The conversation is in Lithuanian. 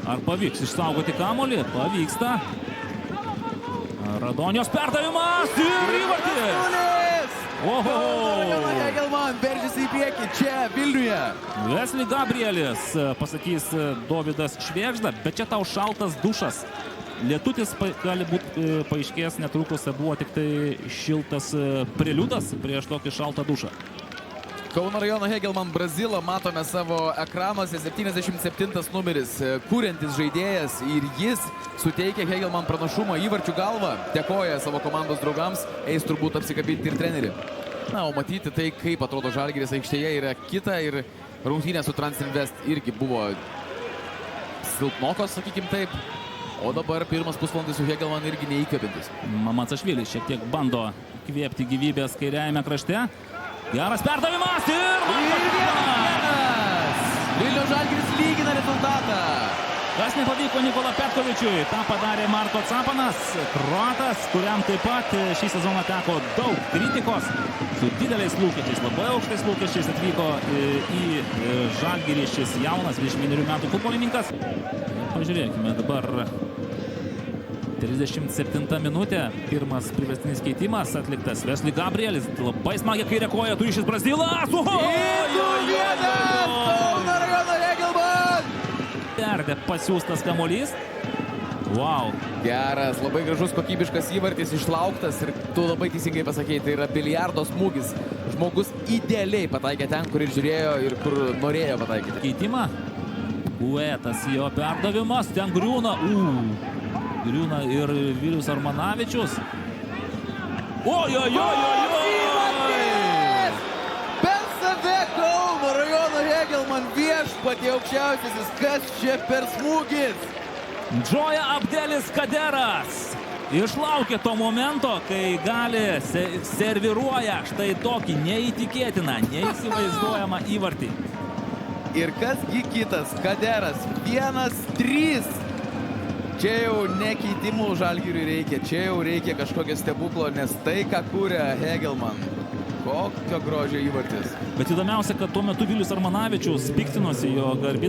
Ar pavyks išsaugoti kamuolį? Pavyksta. Radonios perdavimas ir įvartis! Oho! Hegelman veržiasi į priekį čia, Vilniuje. Wesley Gabrielis, pasakys Dovydas Švėgžda, bet čia tau šaltas dušas. Lietutis gali būti paaiškės netrukus, buvo tik tai šiltas preliudas prieš tokį šaltą dušą. Kauno rajono Hegelman Brazilą matome savo ekranuose, 77 numeris, kuriantis žaidėjas ir jis suteikia Hegelman pranašumą įvarčių galvą, dėkoja savo komandos draugams, eis turbūt apsikabinti ir trenerį. Na, o matyti tai, kaip atrodo Žalgiris aikštėje, yra kita ir rungtynės su Transinvest irgi buvo silpnokos, sakykim taip. O dabar pirmas pusvalandis su Hegelman irgi neįkvėpintis. Macašvilis šiek tiek bando kvėpti gyvybės kairiajame krašte. Geras perdavimas ir... Vilniaus Žalgiris lygina rezultatą. Kas nepavyko Nikola Petkovičiui, tą padarė Marko Capanas, kroatas, kuriam taip pat šį sezoną teko daug kritikos. Su dideliais lūkesčiais, labai aukštais lūkesčiais atvyko į Žalgirį šis jaunas 21 metų futbolininkas. Pažiūrėkime dabar 37 minutė, pirmas priverstinis keitimas atliktas. Wesley Gabrielis, labai smagiai kairę koją turi šis Brazilas. Kauno rajono Hegelman! Perdė pasiūstas kamuolys. Wow. Geras, labai gražus, kokybiškas įvartis, išlauktas ir tu labai teisingai pasakėjai, tai yra biliardo smūgis. Žmogus idealiai pataikė ten, kur ir žiūrėjo ir kur norėjo pataikyti. Keitimą. Uetas jo perdavimas, ten griūna. Griūna ir Vilius Armanavičius. Per save Kauno rajono Hegelman viešpatie aukščiausiasis, kas čia per smūgis? Džoja Abdelis Kaderas išlaukė to momento, kai gali serviruoja štai tokį neįtikėtiną, neįsivaizduojamą įvartį. Ir kasgi kitas, Kaderas, 1-3. Čia jau ne keitimų Žalgiriui reikia, čia jau reikia kažkokio stebuklo, nes tai, ką kūrė Hegelman, kokio grožio įvartis. Bet įdomiausia, kad tuo metu Vilius Armanavičius piktinosi jo garbė.